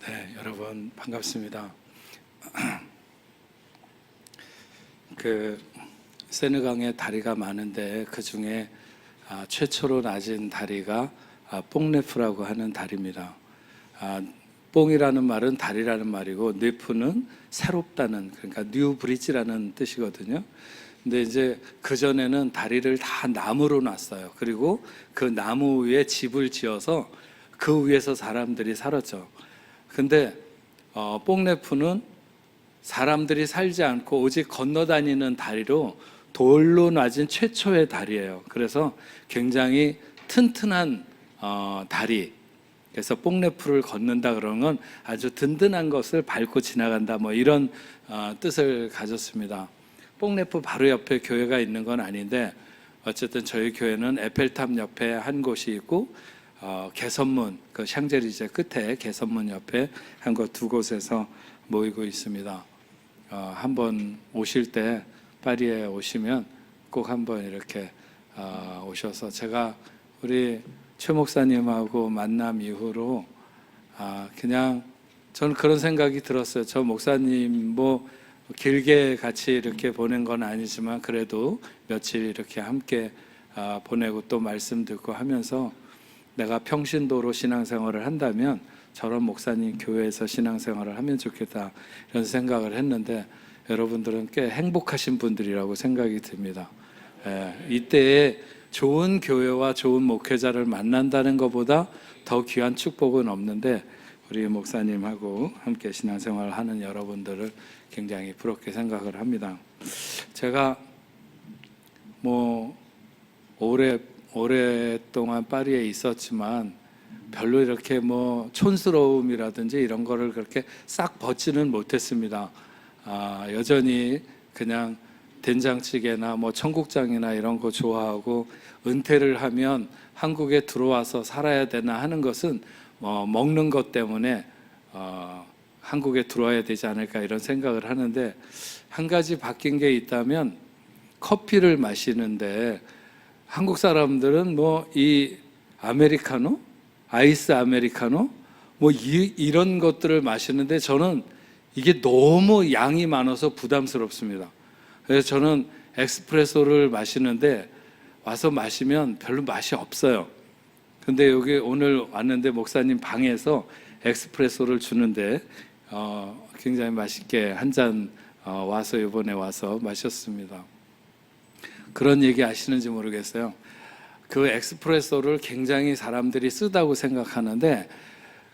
네, 여러분 반갑습니다. 세느강에 다리가 많은데 그 중에 최초로 낮은 다리가 뽕네프라고 하는 다리입니다. 뽕이라는 말은 다리라는 말이고 네프는 새롭다는, 그러니까 뉴 브릿지라는 뜻이거든요. 근데 이제 그 전에는 다리를 다 나무로 놨어요. 그리고 그 나무 위에 집을 지어서 그 위에서 사람들이 살았죠. 근데 뽕네프는 사람들이 살지 않고 오직 건너다니는 다리로 돌로 놔진 최초의 다리예요. 그래서 굉장히 튼튼한 다리. 그래서 뽕네프를 걷는다 그러는 건 아주 든든한 것을 밟고 지나간다, 뭐 이런 뜻을 가졌습니다. 뽕네프 바로 옆에 교회가 있는 건 아닌데 어쨌든 저희 교회는 에펠탑 옆에 한 곳이 있고 개선문, 그 샹젤리제 끝에 개선문 옆에 한 곳 두 곳에서 모이고 있습니다. 한번 오실 때 파리에 오시면 꼭 한번 이렇게 오셔서, 제가 우리 최 목사님하고 만남 이후로 그냥 저는 그런 생각이 들었어요. 저 목사님 뭐 길게 같이 이렇게 보낸 건 아니지만 그래도 며칠 이렇게 함께 보내고 또 말씀 듣고 하면서 내가 평신도로 신앙생활을 한다면 저런 목사님 교회에서 신앙생활을 하면 좋겠다, 이런 생각을 했는데 여러분들은 꽤 행복하신 분들이라고 생각이 듭니다. 이때에 좋은 교회와 좋은 목회자를 만난다는 것보다 더 귀한 축복은 없는데 우리 목사님하고 함께 신앙생활을 하는 여러분들을 굉장히 부럽게 생각을 합니다. 제가 뭐 오랫동안 파리에 있었지만 별로 이렇게 뭐 촌스러움이라든지 이런 거를 그렇게 싹 벗지는 못했습니다. 여전히 그냥 된장찌개나 뭐 청국장이나 이런 거 좋아하고, 은퇴를 하면 한국에 들어와서 살아야 되나 하는 것은 먹는 것 때문에 한국에 들어와야 되지 않을까 이런 생각을 하는데, 한 가지 바뀐 게 있다면 커피를 마시는데 한국 사람들은 뭐 이 아메리카노, 아이스 아메리카노 뭐 이런 것들을 마시는데 저는 이게 너무 양이 많아서 부담스럽습니다. 그래서 저는 에스프레소를 마시는데 와서 마시면 별로 맛이 없어요. 근데 여기 오늘 왔는데 목사님 방에서 에스프레소를 주는데 굉장히 맛있게 한 잔 와서 이번에 와서 마셨습니다. 그런 얘기 아시는지 모르겠어요. 그 에스프레소를 굉장히 사람들이 쓰다고 생각하는데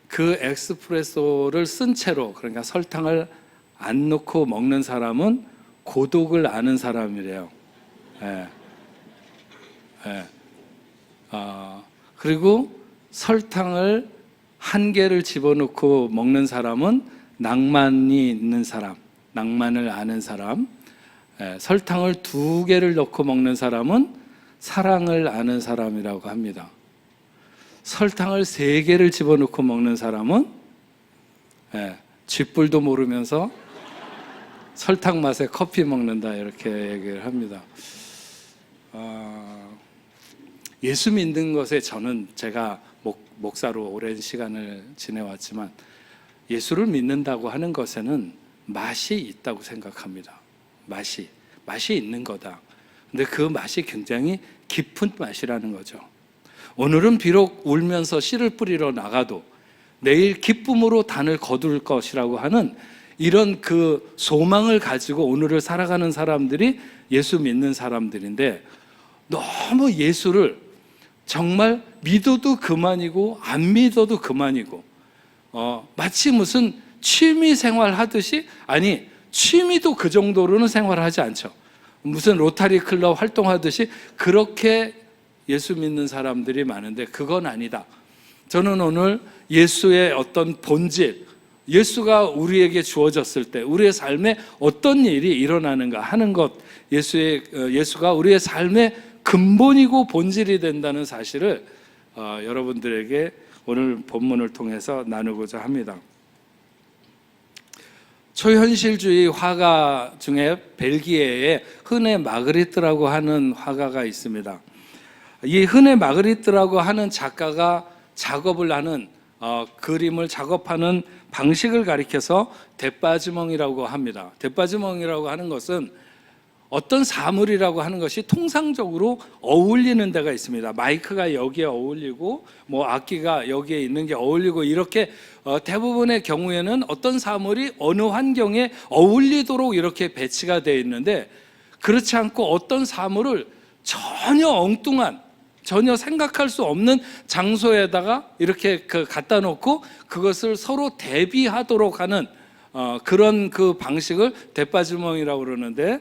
그 에스프레소를 쓴 채로, 그러니까 설탕을 안 넣고 먹는 사람은 고독을 아는 사람이래요. 그리고 설탕을 한 개를 집어넣고 먹는 사람은 낭만이 있는 사람, 낭만을 아는 사람. 설탕을 2개를 넣고 먹는 사람은 사랑을 아는 사람이라고 합니다. 설탕을 3개를 집어넣고 먹는 사람은 쥐뿔도 모르면서 설탕 맛에 커피 먹는다, 이렇게 얘기를 합니다. 예수 믿는 것에 저는, 제가 목사로 오랜 시간을 지내왔지만 예수를 믿는다고 하는 것에는 맛이 있다고 생각합니다. 맛이 있는 거다. 근데 그 맛이 굉장히 깊은 맛이라는 거죠. 오늘은 비록 울면서 씨를 뿌리러 나가도 내일 기쁨으로 단을 거둘 것이라고 하는 이런 그 소망을 가지고 오늘을 살아가는 사람들이 예수 믿는 사람들인데, 너무 예수를 정말 믿어도 그만이고 안 믿어도 그만이고 마치 무슨 취미 생활 하듯이, 아니 취미도 그 정도로는 생활하지 않죠. 무슨 로타리 클럽 활동하듯이 그렇게 예수 믿는 사람들이 많은데 그건 아니다. 저는 오늘 예수의 어떤 본질, 예수가 우리에게 주어졌을 때 우리의 삶에 어떤 일이 일어나는가 하는 것, 예수가 우리의 삶의 근본이고 본질이 된다는 사실을 여러분들에게 오늘 본문을 통해서 나누고자 합니다. 초현실주의 화가 중에 벨기에에 흔해 마그리트라고 하는 화가가 있습니다. 이 흔해 마그리트라고 하는 작가가 작업을 하는 그림을 작업하는 방식을 가리켜서 대빠지멍이라고 합니다. 대빠지멍이라고 하는 것은 어떤 사물이라고 하는 것이 통상적으로 어울리는 데가 있습니다. 마이크가 여기에 어울리고 뭐 악기가 여기에 있는 게 어울리고 이렇게 대부분의 경우에는 어떤 사물이 어느 환경에 어울리도록 이렇게 배치가 되어 있는데, 그렇지 않고 어떤 사물을 전혀 엉뚱한, 전혀 생각할 수 없는 장소에다가 이렇게 갖다 놓고 그것을 서로 대비하도록 하는 그런 그 방식을 대빠지멍이라고 그러는데,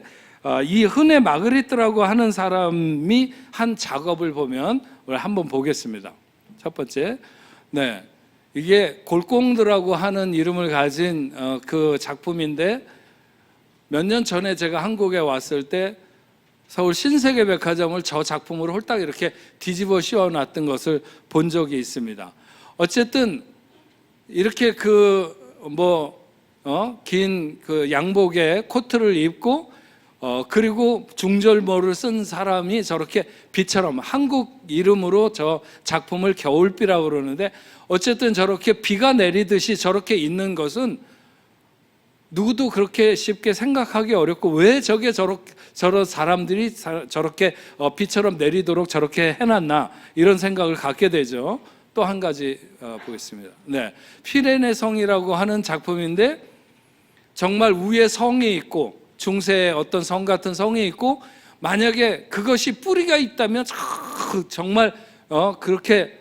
이 흔해 마그리트라고 하는 사람이 한 작업을 보면 우리 한번 보겠습니다. 첫 번째, 이게 골공드라고 하는 이름을 가진 그 작품인데, 몇 년 전에 제가 한국에 왔을 때 서울 신세계백화점을 저 작품으로 홀딱 이렇게 뒤집어 씌워놨던 것을 본 적이 있습니다. 어쨌든 이렇게 긴 그 양복에 코트를 입고 그리고 중절모를 쓴 사람이 저렇게 비처럼, 한국 이름으로 저 작품을 겨울비라고 그러는데, 어쨌든 저렇게 비가 내리듯이 저렇게 있는 것은 누구도 그렇게 쉽게 생각하기 어렵고, 왜 저런 사람들이 저렇게 비처럼 내리도록 저렇게 해놨나, 이런 생각을 갖게 되죠. 또 한 가지 보겠습니다. 피레네 성이라고 하는 작품인데, 정말 위에 성이 있고 중세의 어떤 성 같은 성이 있고, 만약에 그것이 뿌리가 있다면 정말 그렇게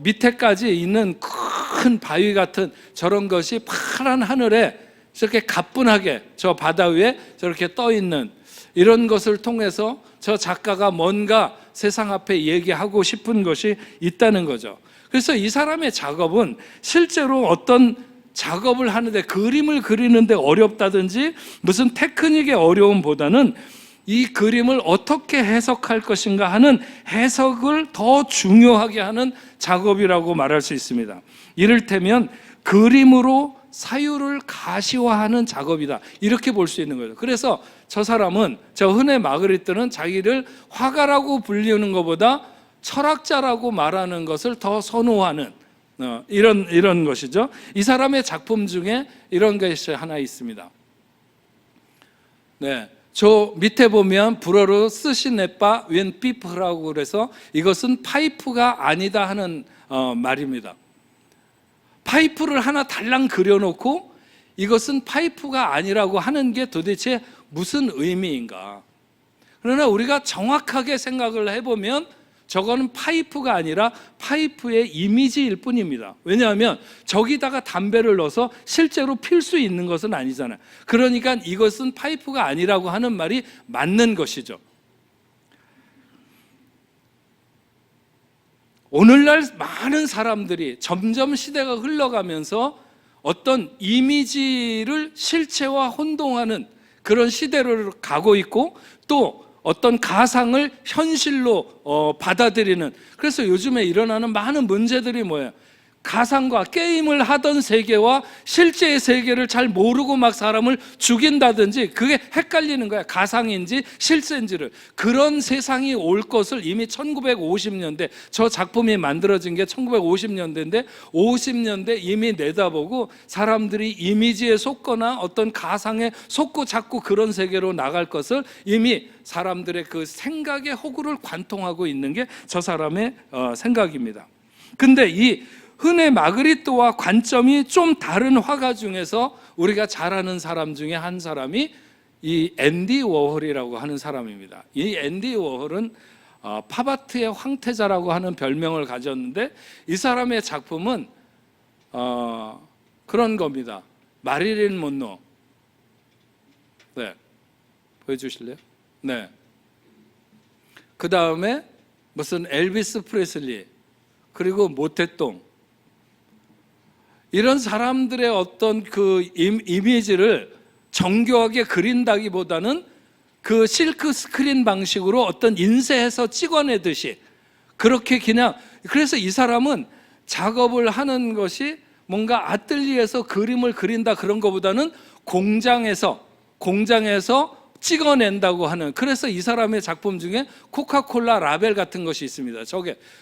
밑에까지 있는 큰 바위 같은 저런 것이 파란 하늘에 저렇게 가뿐하게 저 바다 위에 저렇게 떠 있는, 이런 것을 통해서 저 작가가 뭔가 세상 앞에 얘기하고 싶은 것이 있다는 거죠. 그래서 이 사람의 작업은 실제로 어떤 작업을 하는데, 그림을 그리는데 어렵다든지 무슨 테크닉의 어려움보다는 이 그림을 어떻게 해석할 것인가 하는 해석을 더 중요하게 하는 작업이라고 말할 수 있습니다. 이를테면 그림으로 사유를 가시화하는 작업이다, 이렇게 볼 수 있는 거죠. 그래서 저 사람은, 저 흔해 마그리트는 자기를 화가라고 불리는 것보다 철학자라고 말하는 것을 더 선호하는 이런 것이죠. 이 사람의 작품 중에 이런 것이 하나 있습니다. 저 밑에 보면 불어로 스시네빠 웬 피프라고 그래서 이것은 파이프가 아니다 하는 말입니다. 파이프를 하나 달랑 그려놓고 이것은 파이프가 아니라고 하는 게 도대체 무슨 의미인가? 그러나 우리가 정확하게 생각을 해보면 저거는 파이프가 아니라 파이프의 이미지일 뿐입니다. 왜냐하면 저기다가 담배를 넣어서 실제로 필 수 있는 것은 아니잖아요. 그러니까 이것은 파이프가 아니라고 하는 말이 맞는 것이죠. 오늘날 많은 사람들이 점점 시대가 흘러가면서 어떤 이미지를 실체와 혼동하는 그런 시대로 가고 있고, 또 어떤 가상을 현실로 받아들이는, 그래서 요즘에 일어나는 많은 문제들이 뭐예요? 가상과 게임을 하던 세계와 실제의 세계를 잘 모르고 막 사람을 죽인다든지, 그게 헷갈리는 거야. 가상인지 실제인지를. 그런 세상이 올 것을 이미 1950년대, 저 작품이 만들어진 게 1950년대인데 50년대 이미 내다보고 사람들이 이미지에 속거나 어떤 가상에 속고 자꾸 그런 세계로 나갈 것을 이미 사람들의 그 생각의 허구를 관통하고 있는 게 저 사람의 생각입니다. 근데 이 흔해 마그리트와 관점이 좀 다른 화가 중에서 우리가 잘 아는 사람 중에 한 사람이 이 앤디 워홀이라고 하는 사람입니다. 이 앤디 워홀은 팝아트의 황태자라고 하는 별명을 가졌는데, 이 사람의 작품은 그런 겁니다. 마릴린 monroe. 보여주실래요? 그 다음에 무슨 엘비스 프레슬리, 그리고 모태똥, 이런 사람들의 어떤 그 이미지를 정교하게 그린다기보다는 그 실크 스크린 방식으로 어떤 인쇄해서 찍어내듯이 그렇게 그냥, 그래서 이 사람은 작업을 하는 것이 뭔가 아뜰리에서 그림을 그린다 그런 것보다는 공장에서 찍어낸다고 하는, 그래서 이 사람의 작품 중에 코카콜라 라벨 같은 것이 있습니다.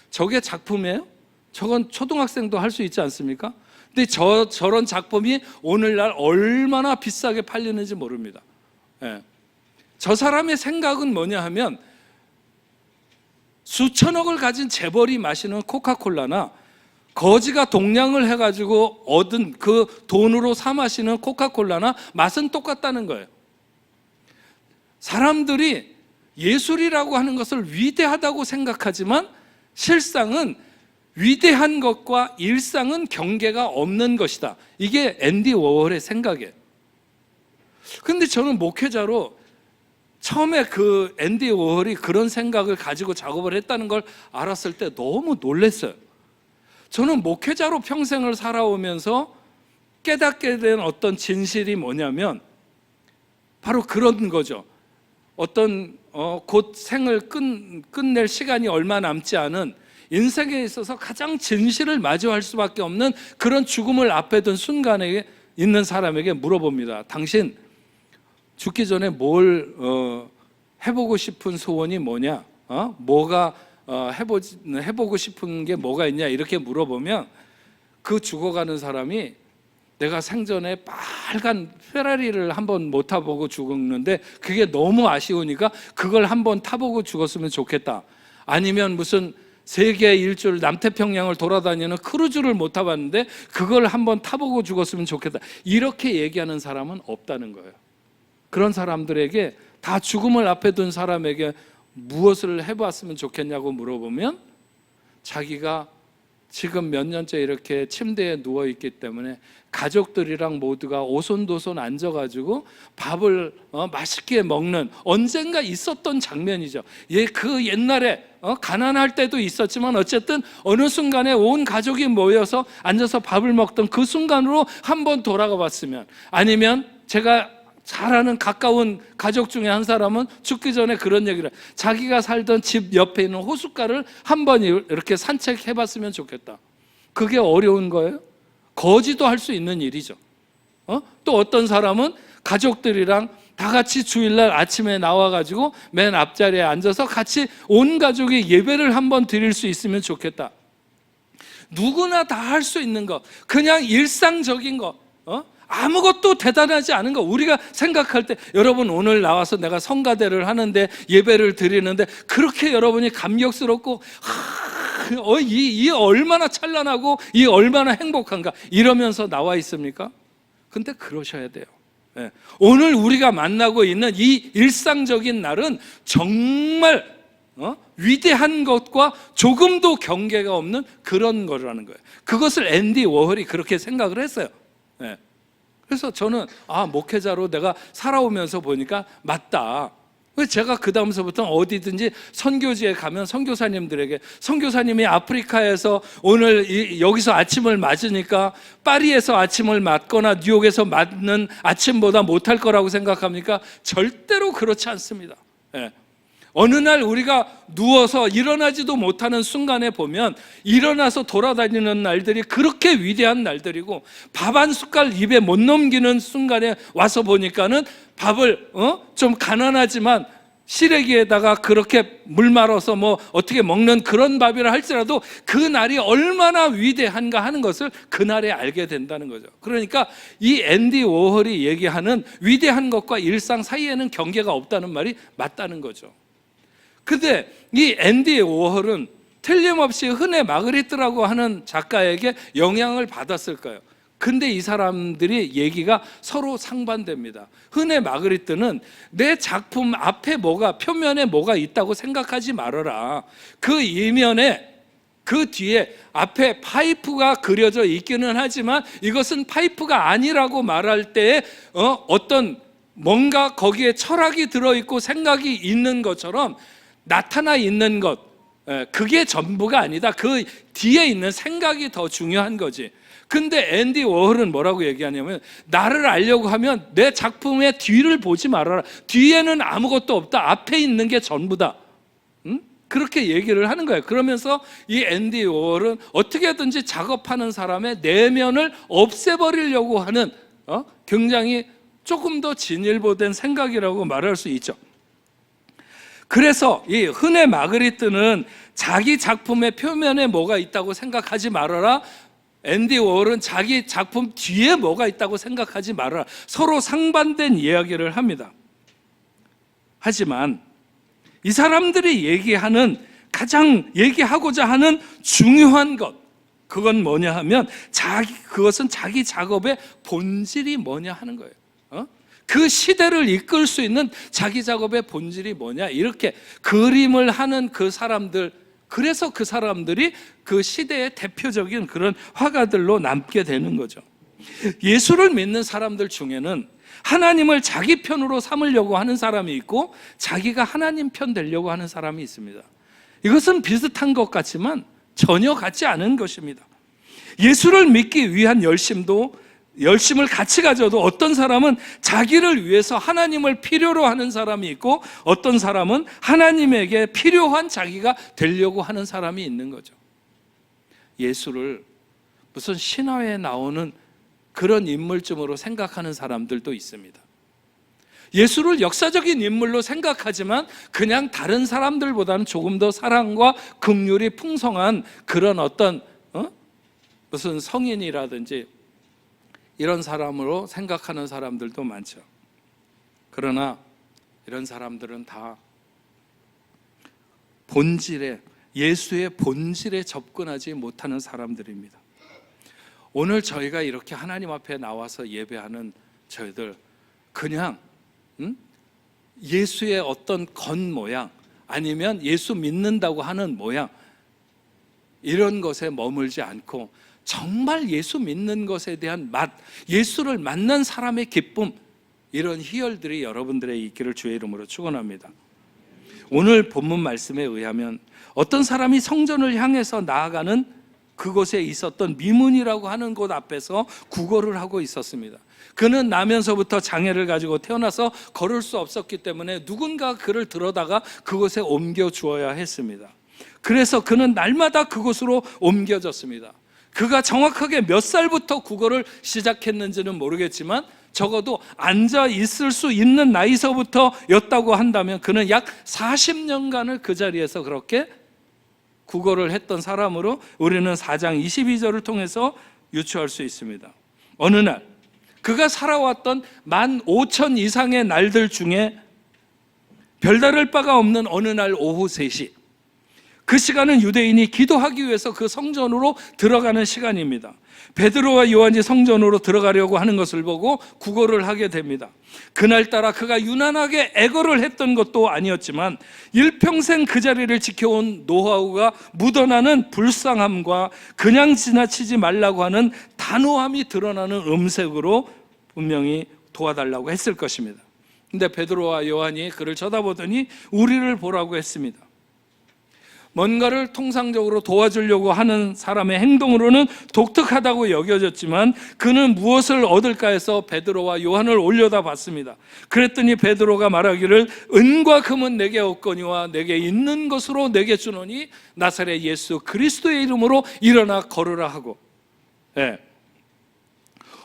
저게 작품이에요? 저건 초등학생도 할 수 있지 않습니까? 근데 저런 작품이 오늘날 얼마나 비싸게 팔리는지 모릅니다. 예. 저 사람의 생각은 뭐냐 하면 수천억을 가진 재벌이 마시는 코카콜라나 거지가 동냥을 해가지고 얻은 그 돈으로 사 마시는 코카콜라나 맛은 똑같다는 거예요. 사람들이 예술이라고 하는 것을 위대하다고 생각하지만 실상은 위대한 것과 일상은 경계가 없는 것이다. 이게 앤디 워홀의 생각이에요. 그런데 저는 목회자로 처음에 그 앤디 워홀이 그런 생각을 가지고 작업을 했다는 걸 알았을 때 너무 놀랐어요. 저는 목회자로 평생을 살아오면서 깨닫게 된 어떤 진실이 뭐냐면 바로 그런 거죠. 어떤 곧 생을 끝낼 시간이 얼마 남지 않은 인생에 있어서 가장 진실을 마주할 수밖에 없는 그런 죽음을 앞에 둔 순간에 있는 사람에게 물어봅니다. 당신 죽기 전에 뭘 해보고 싶은 소원이 뭐냐? 뭐가 해보고 싶은 게 뭐가 있냐? 이렇게 물어보면 그 죽어가는 사람이 내가 생전에 빨간 페라리를 한번 못 타보고 죽었는데 그게 너무 아쉬우니까 그걸 한번 타보고 죽었으면 좋겠다. 아니면 무슨 세계 일주를 남태평양을 돌아다니는 크루즈를 못 타봤는데 그걸 한번 타보고 죽었으면 좋겠다. 이렇게 얘기하는 사람은 없다는 거예요. 그런 사람들에게 다 죽음을 앞에 둔 사람에게 무엇을 해봤으면 좋겠냐고 물어보면 자기가 지금 몇 년째 이렇게 침대에 누워있기 때문에 가족들이랑 모두가 오손도손 앉아가지고 밥을 맛있게 먹는 언젠가 있었던 장면이죠. 그 옛날에 가난할 때도 있었지만 어쨌든 어느 순간에 온 가족이 모여서 앉아서 밥을 먹던 그 순간으로 한번 돌아가 봤으면, 아니면 제가 잘 아는 가까운 가족 중에 한 사람은 죽기 전에 그런 얘기를 해요. 자기가 살던 집 옆에 있는 호숫가를 한번 이렇게 산책해 봤으면 좋겠다. 그게 어려운 거예요? 거지도 할 수 있는 일이죠. 또 어떤 사람은 가족들이랑 다 같이 주일날 아침에 나와가지고 맨 앞자리에 앉아서 같이 온 가족이 예배를 한번 드릴 수 있으면 좋겠다. 누구나 다 할 수 있는 거, 그냥 일상적인 거, 아무것도 대단하지 않은 거. 우리가 생각할 때 여러분 오늘 나와서 내가 성가대를 하는데 예배를 드리는데 그렇게 여러분이 감격스럽고 이 얼마나 찬란하고 이 얼마나 행복한가 이러면서 나와 있습니까? 근데 그러셔야 돼요. 네. 오늘 우리가 만나고 있는 이 일상적인 날은 정말 위대한 것과 조금도 경계가 없는 그런 거라는 거예요. 그것을 앤디 워홀이 그렇게 생각을 했어요. 네. 그래서 저는 목회자로 내가 살아오면서 보니까 맞다. 제가 그 다음서부터 어디든지 선교지에 가면 선교사님들에게, 선교사님이 아프리카에서 오늘 여기서 아침을 맞으니까 파리에서 아침을 맞거나 뉴욕에서 맞는 아침보다 못할 거라고 생각합니까? 절대로 그렇지 않습니다. 네. 어느 날 우리가 누워서 일어나지도 못하는 순간에 보면 일어나서 돌아다니는 날들이 그렇게 위대한 날들이고, 밥 한 숟갈 입에 못 넘기는 순간에 와서 보니까는 밥을 좀 가난하지만 시래기에다가 그렇게 물 말아서 뭐 어떻게 먹는 그런 밥이라 할지라도 그 날이 얼마나 위대한가 하는 것을 그날에 알게 된다는 거죠. 그러니까 이 앤디 워홀이 얘기하는 위대한 것과 일상 사이에는 경계가 없다는 말이 맞다는 거죠. 근데 이 앤디 워홀은 틀림없이 흔해 마그리트라고 하는 작가에게 영향을 받았을 거예요. 근데 이 사람들이 얘기가 서로 상반됩니다. 흔해 마그리트는 내 작품 앞에 표면에 뭐가 있다고 생각하지 말아라. 그 이면에, 그 뒤에 앞에 파이프가 그려져 있기는 하지만 이것은 파이프가 아니라고 말할 때에 어떤 뭔가 거기에 철학이 들어있고 생각이 있는 것처럼 나타나 있는 것, 그게 전부가 아니다. 그 뒤에 있는 생각이 더 중요한 거지. 근데 앤디 워홀은 뭐라고 얘기하냐면, 나를 알려고 하면 내 작품의 뒤를 보지 말아라. 뒤에는 아무것도 없다. 앞에 있는 게 전부다. 그렇게 얘기를 하는 거예요. 그러면서 이 앤디 워홀은 어떻게든지 작업하는 사람의 내면을 없애버리려고 하는 굉장히 조금 더 진일보된 생각이라고 말할 수 있죠. 그래서 이 흔해 마그리트는 자기 작품의 표면에 뭐가 있다고 생각하지 말아라, 앤디 워홀은 자기 작품 뒤에 뭐가 있다고 생각하지 말아라, 서로 상반된 이야기를 합니다. 하지만 이 사람들이 가장 얘기하고자 하는 중요한 것, 그건 뭐냐 하면 그것은 자기 작업의 본질이 뭐냐 하는 거예요. 그 시대를 이끌 수 있는 자기 작업의 본질이 뭐냐, 이렇게 그림을 하는 그 사람들, 그래서 그 사람들이 그 시대의 대표적인 그런 화가들로 남게 되는 거죠. 예수를 믿는 사람들 중에는 하나님을 자기 편으로 삼으려고 하는 사람이 있고 자기가 하나님 편 되려고 하는 사람이 있습니다. 이것은 비슷한 것 같지만 전혀 같지 않은 것입니다. 예수를 믿기 위한 열심을 같이 가져도 어떤 사람은 자기를 위해서 하나님을 필요로 하는 사람이 있고 어떤 사람은 하나님에게 필요한 자기가 되려고 하는 사람이 있는 거죠. 예수를 무슨 신화에 나오는 그런 인물쯤으로 생각하는 사람들도 있습니다. 예수를 역사적인 인물로 생각하지만 그냥 다른 사람들보다는 조금 더 사랑과 긍휼이 풍성한 그런 어떤 무슨 성인이라든지 이런 사람으로 생각하는 사람들도 많죠. 그러나 이런 사람들은 다 예수의 본질에 접근하지 못하는 사람들입니다. 오늘 저희가 이렇게 하나님 앞에 나와서 예배하는 저희들, 그냥 예수의 어떤 겉모양 아니면 예수 믿는다고 하는 모양, 이런 것에 머물지 않고 정말 예수 믿는 것에 대한 맛, 예수를 만난 사람의 기쁨, 이런 희열들이 여러분들의 있기를 주의 이름으로 축원합니다. 오늘 본문 말씀에 의하면 어떤 사람이 성전을 향해서 나아가는 그곳에 있었던 미문이라고 하는 곳 앞에서 구걸을 하고 있었습니다. 그는 나면서부터 장애를 가지고 태어나서 걸을 수 없었기 때문에 누군가 그를 들어다가 그곳에 옮겨 주어야 했습니다. 그래서 그는 날마다 그곳으로 옮겨졌습니다. 그가 정확하게 몇 살부터 구걸을 시작했는지는 모르겠지만 적어도 앉아 있을 수 있는 나이서부터였다고 한다면 그는 약 40년간을 그 자리에서 그렇게 구걸을 했던 사람으로 우리는 4장 22절을 통해서 유추할 수 있습니다. 어느 날 그가 살아왔던 15,000 이상의 날들 중에 별다를 바가 없는 어느 날 오후 3시, 그 시간은 유대인이 기도하기 위해서 그 성전으로 들어가는 시간입니다. 베드로와 요한이 성전으로 들어가려고 하는 것을 보고 구걸을 하게 됩니다. 그날따라 그가 유난하게 애걸을 했던 것도 아니었지만 일평생 그 자리를 지켜온 노하우가 묻어나는 불쌍함과 그냥 지나치지 말라고 하는 단호함이 드러나는 음색으로 분명히 도와달라고 했을 것입니다. 근데 베드로와 요한이 그를 쳐다보더니 우리를 보라고 했습니다. 뭔가를 통상적으로 도와주려고 하는 사람의 행동으로는 독특하다고 여겨졌지만 그는 무엇을 얻을까 해서 베드로와 요한을 올려다봤습니다. 그랬더니 베드로가 말하기를 은과 금은 내게 없거니와 내게 있는 것으로 내게 주노니 나사렛 예수 그리스도의 이름으로 일어나 걸으라 하고,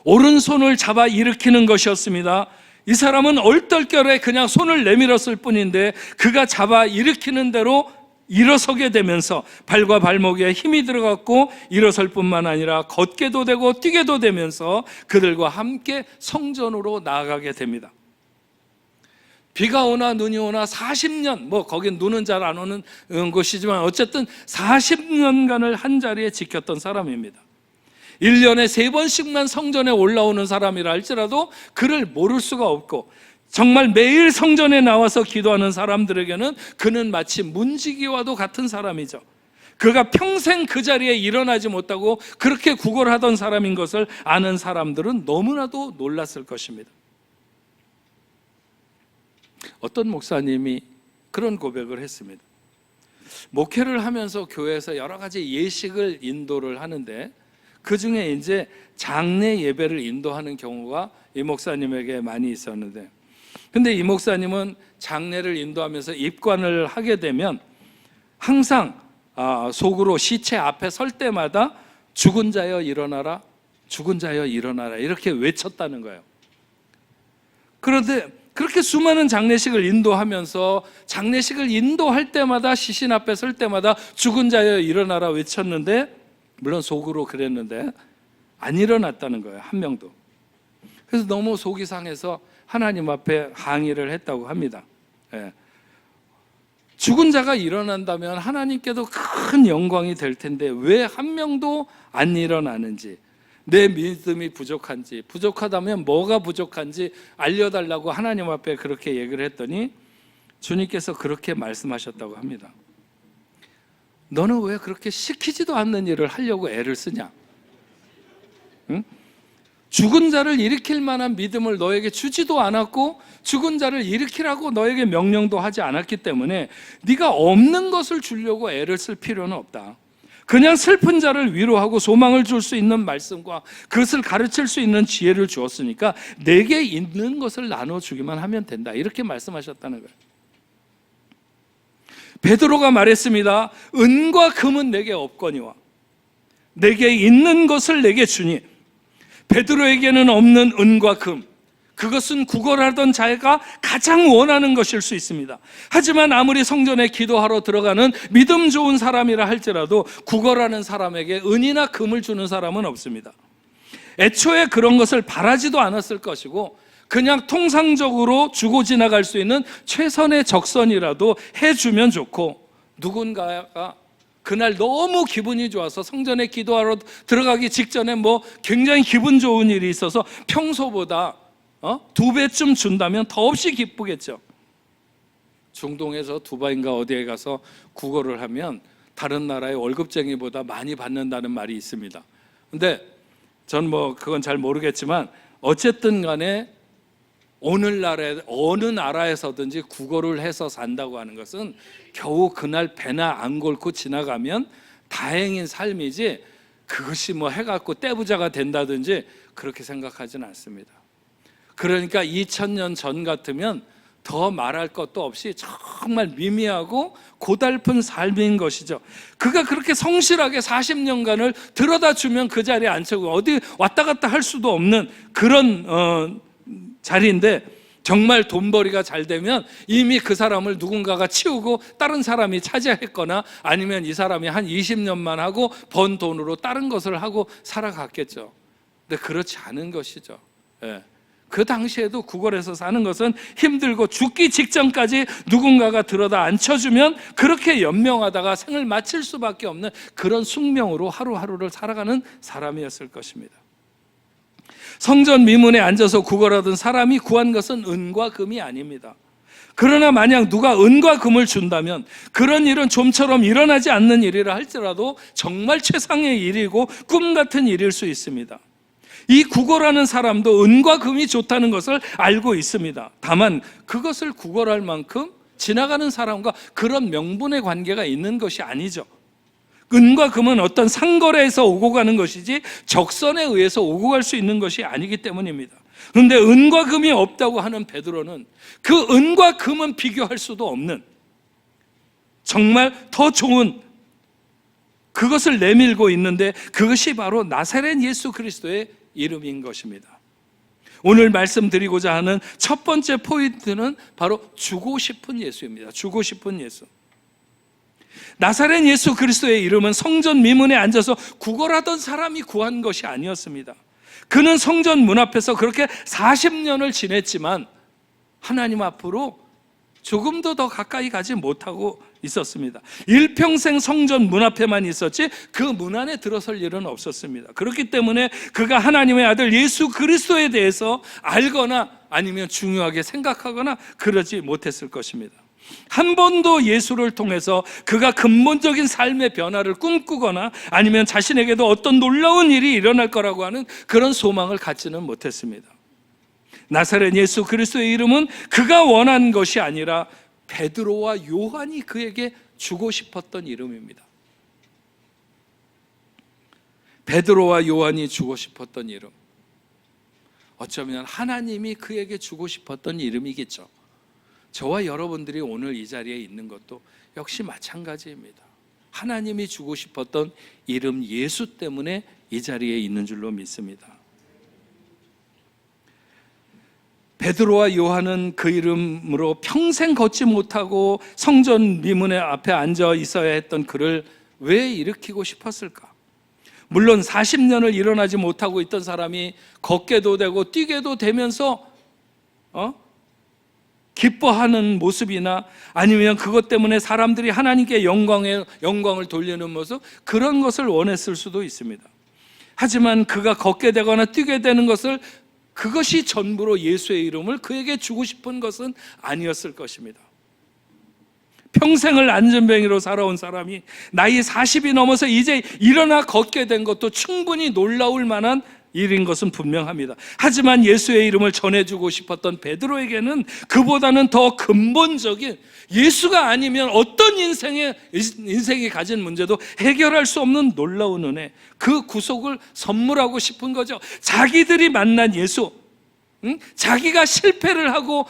오른손을 잡아 일으키는 것이었습니다. 이 사람은 얼떨결에 그냥 손을 내밀었을 뿐인데 그가 잡아 일으키는 대로 일어서게 되면서 발과 발목에 힘이 들어갔고 일어설 뿐만 아니라 걷게도 되고 뛰게도 되면서 그들과 함께 성전으로 나아가게 됩니다. 비가 오나 눈이 오나 40년, 거긴 눈은 잘 안 오는 곳이지만 어쨌든 40년간을 한 자리에 지켰던 사람입니다. 1년에 3번씩만 성전에 올라오는 사람이라 할지라도 그를 모를 수가 없고 정말 매일 성전에 나와서 기도하는 사람들에게는 그는 마치 문지기와도 같은 사람이죠. 그가 평생 그 자리에 일어나지 못하고 그렇게 구걸하던 사람인 것을 아는 사람들은 너무나도 놀랐을 것입니다. 어떤 목사님이 그런 고백을 했습니다. 목회를 하면서 교회에서 여러 가지 예식을 인도를 하는데 그 중에 이제 장례 예배를 인도하는 경우가 이 목사님에게 많이 있었는데, 근데 이 목사님은 장례를 인도하면서 입관을 하게 되면 항상 속으로 시체 앞에 설 때마다 죽은 자여 일어나라, 죽은 자여 일어나라 이렇게 외쳤다는 거예요. 그런데 그렇게 수많은 장례식을 인도하면서 장례식을 인도할 때마다 시신 앞에 설 때마다 죽은 자여 일어나라 외쳤는데, 물론 속으로 그랬는데 안 일어났다는 거예요, 한 명도. 그래서 너무 속이 상해서 하나님 앞에 항의를 했다고 합니다. 예. 죽은 자가 일어난다면 하나님께도 큰 영광이 될 텐데 왜 한 명도 안 일어나는지, 내 믿음이 부족한지, 부족하다면 뭐가 부족한지 알려달라고 하나님 앞에 그렇게 얘기를 했더니 주님께서 그렇게 말씀하셨다고 합니다. 너는 왜 그렇게 시키지도 않는 일을 하려고 애를 쓰냐? 응? 죽은 자를 일으킬 만한 믿음을 너에게 주지도 않았고 죽은 자를 일으키라고 너에게 명령도 하지 않았기 때문에 네가 없는 것을 주려고 애를 쓸 필요는 없다. 그냥 슬픈 자를 위로하고 소망을 줄 수 있는 말씀과 그것을 가르칠 수 있는 지혜를 주었으니까 내게 있는 것을 나눠주기만 하면 된다. 이렇게 말씀하셨다는 거예요. 베드로가 말했습니다. 은과 금은 내게 없거니와 내게 있는 것을 내게 주니. 베드로에게는 없는 은과 금, 그것은 구걸하던 자가 가장 원하는 것일 수 있습니다. 하지만 아무리 성전에 기도하러 들어가는 믿음 좋은 사람이라 할지라도 구걸하는 사람에게 은이나 금을 주는 사람은 없습니다. 애초에 그런 것을 바라지도 않았을 것이고 그냥 통상적으로 주고 지나갈 수 있는 최선의 적선이라도 해주면 좋고, 누군가가 그날 너무 기분이 좋아서 성전에 기도하러 들어가기 직전에 굉장히 기분 좋은 일이 있어서 평소보다 2배쯤 준다면 더없이 기쁘겠죠. 중동에서 두바이인가 어디에 가서 구걸을 하면 다른 나라의 월급쟁이보다 많이 받는다는 말이 있습니다. 근데 전 그건 잘 모르겠지만 어쨌든 간에 오늘날에 어느 나라에서든지 구걸을 해서 산다고 하는 것은 겨우 그날 배나 안 걸고 지나가면 다행인 삶이지, 그것이 해갖고 떼부자가 된다든지 그렇게 생각하지는 않습니다. 그러니까 2000년 전 같으면 더 말할 것도 없이 정말 미미하고 고달픈 삶인 것이죠. 그가 그렇게 성실하게 40년간을 들여다 주면 그 자리에 앉히고 어디 왔다 갔다 할 수도 없는 그런 자리인데, 정말 돈벌이가 잘 되면 이미 그 사람을 누군가가 치우고 다른 사람이 차지했거나 아니면 이 사람이 한 20년만 하고 번 돈으로 다른 것을 하고 살아갔겠죠. 근데 그렇지 않은 것이죠. 예. 그 당시에도 구걸해서 사는 것은 힘들고 죽기 직전까지 누군가가 들어다 앉혀주면 그렇게 연명하다가 생을 마칠 수밖에 없는 그런 숙명으로 하루하루를 살아가는 사람이었을 것입니다. 성전 미문에 앉아서 구걸하던 사람이 구한 것은 은과 금이 아닙니다. 그러나 만약 누가 은과 금을 준다면 그런 일은 좀처럼 일어나지 않는 일이라 할지라도 정말 최상의 일이고 꿈 같은 일일 수 있습니다. 이 구걸하는 사람도 은과 금이 좋다는 것을 알고 있습니다. 다만 그것을 구걸할 만큼 지나가는 사람과 그런 명분의 관계가 있는 것이 아니죠. 은과 금은 어떤 상거래에서 오고 가는 것이지 적선에 의해서 오고 갈 수 있는 것이 아니기 때문입니다. 그런데 은과 금이 없다고 하는 베드로는 그 은과 금은 비교할 수도 없는 정말 더 좋은 그것을 내밀고 있는데, 그것이 바로 나사렛 예수 그리스도의 이름인 것입니다. 오늘 말씀드리고자 하는 첫 번째 포인트는 바로 주고 싶은 예수입니다. 주고 싶은 예수. 나사렛 예수 그리스도의 이름은 성전 미문에 앉아서 구걸하던 사람이 구한 것이 아니었습니다. 그는 성전 문 앞에서 그렇게 40년을 지냈지만 하나님 앞으로 조금도 더 가까이 가지 못하고 있었습니다. 일평생 성전 문 앞에만 있었지 그 문 안에 들어설 일은 없었습니다. 그렇기 때문에 그가 하나님의 아들 예수 그리스도에 대해서 알거나 아니면 중요하게 생각하거나 그러지 못했을 것입니다. 한 번도 예수를 통해서 그가 근본적인 삶의 변화를 꿈꾸거나 아니면 자신에게도 어떤 놀라운 일이 일어날 거라고 하는 그런 소망을 갖지는 못했습니다. 나사렛 예수 그리스도의 이름은 그가 원한 것이 아니라 베드로와 요한이 그에게 주고 싶었던 이름입니다. 베드로와 요한이 주고 싶었던 이름, 어쩌면 하나님이 그에게 주고 싶었던 이름이겠죠. 저와 여러분들이 오늘 이 자리에 있는 것도 역시 마찬가지입니다. 하나님이 주고 싶었던 이름 예수 때문에 이 자리에 있는 줄로 믿습니다. 베드로와 요한은 그 이름으로 평생 걷지 못하고 성전 미문의 앞에 앉아 있어야 했던 그를 왜 일으키고 싶었을까? 물론 40년을 일어나지 못하고 있던 사람이 걷게도 되고 뛰게도 되면서 기뻐하는 모습이나 아니면 그것 때문에 사람들이 하나님께 영광을 돌리는 모습, 그런 것을 원했을 수도 있습니다. 하지만 그가 걷게 되거나 뛰게 되는 것을, 그것이 전부로 예수의 이름을 그에게 주고 싶은 것은 아니었을 것입니다. 평생을 안전뱅이로 살아온 사람이 나이 40이 넘어서 이제 일어나 걷게 된 것도 충분히 놀라울 만한 일인 것은 분명합니다. 하지만 예수의 이름을 전해주고 싶었던 베드로에게는 그보다는 더 근본적인, 예수가 아니면 어떤 인생이 가진 문제도 해결할 수 없는 놀라운 은혜, 그 구속을 선물하고 싶은 거죠. 자기들이 만난 예수, 자기가 실패를 하고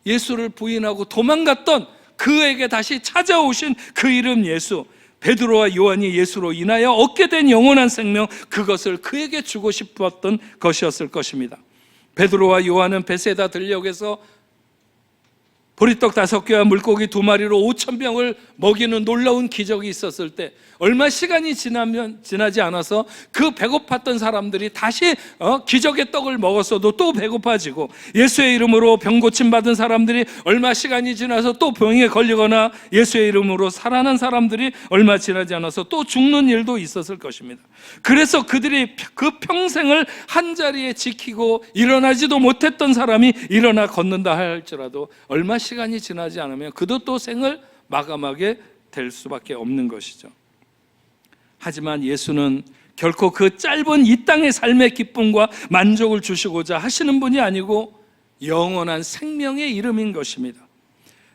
예수를 부인하고 도망갔던 그에게 다시 찾아오신 그 이름 예수, 베드로와 요한이 예수로 인하여 얻게 된 영원한 생명, 그것을 그에게 주고 싶었던 것이었을 것입니다. 베드로와 요한은 베세다 들녘에서 보리떡 5개와 물고기 2마리로 5,000명을 먹이는 놀라운 기적이 있었을 때, 얼마 시간이 지나지 않아서 그 배고팠던 사람들이 다시 기적의 떡을 먹었어도 또 배고파지고, 예수의 이름으로 병 고침받은 사람들이 얼마 시간이 지나서 또 병에 걸리거나 예수의 이름으로 살아난 사람들이 얼마 지나지 않아서 또 죽는 일도 있었을 것입니다. 그래서 그들이 그 평생을 한자리에 지키고 일어나지도 못했던 사람이 일어나 걷는다 할지라도 얼마 시간이 지나지 않으면 그도 또 생을 마감하게 될 수밖에 없는 것이죠. 하지만 예수는 결코 그 짧은 이 땅의 삶의 기쁨과 만족을 주시고자 하시는 분이 아니고 영원한 생명의 이름인 것입니다.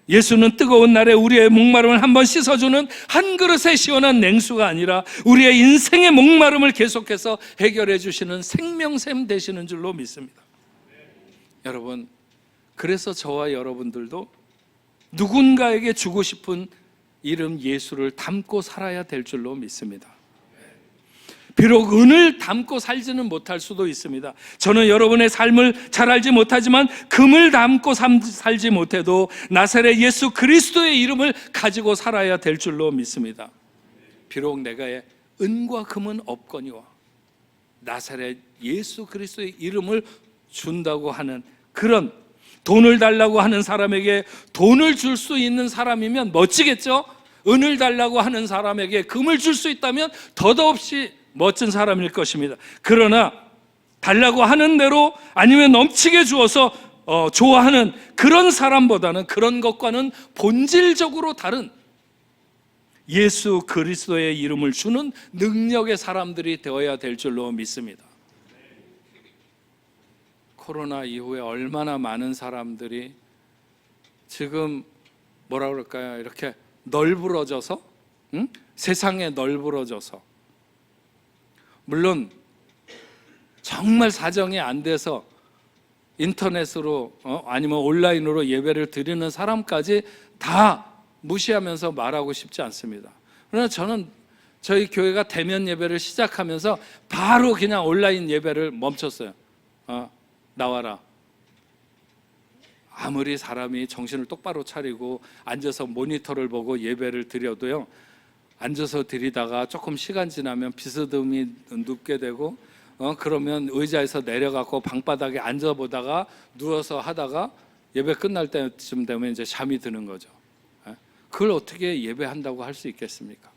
예수는 뜨거운 날에 우리의 목마름을 한번 씻어주는 한 그릇의 시원한 냉수가 아니라 우리의 인생의 목마름을 계속해서 해결해 주시는 생명샘 되시는 줄로 믿습니다. 여러분, 그래서 저와 여러분들도 누군가에게 주고 싶은 이름 예수를 담고 살아야 될 줄로 믿습니다. 비록 은을 담고 살지는 못할 수도 있습니다. 저는 여러분의 삶을 잘 알지 못하지만 금을 담고 살지 못해도 나사렛 예수 그리스도의 이름을 가지고 살아야 될 줄로 믿습니다. 비록 내가 은과 금은 없거니와 나사렛 예수 그리스도의 이름을 준다고 하는, 그런 돈을 달라고 하는 사람에게 돈을 줄 수 있는 사람이면 멋지겠죠? 은을 달라고 하는 사람에게 금을 줄 수 있다면 더더없이 멋진 사람일 것입니다. 그러나 달라고 하는 대로 아니면 넘치게 주어서 좋아하는 그런 사람보다는, 그런 것과는 본질적으로 다른 예수 그리스도의 이름을 주는 능력의 사람들이 되어야 될 줄로 믿습니다. 코로나 이후에 얼마나 많은 사람들이 지금 뭐라 그럴까요? 이렇게 널브러져서, 세상에 널브러져서, 물론 정말 사정이 안 돼서 인터넷으로 아니면 온라인으로 예배를 드리는 사람까지 다 무시하면서 말하고 싶지 않습니다. 그러나 저는 저희 교회가 대면 예배를 시작하면서 바로 그냥 온라인 예배를 멈췄어요. 나와라. 아무리 사람이 정신을 똑바로 차리고 앉아서 모니터를 보고 예배를 드려도요, 앉아서 드리다가 조금 시간 지나면 비스듬히 눕게 되고 그러면 의자에서 내려가고 방바닥에 앉아보다가 누워서 하다가 예배 끝날 때쯤 되면 이제 잠이 드는 거죠. 그걸 어떻게 예배한다고 할 수 있겠습니까?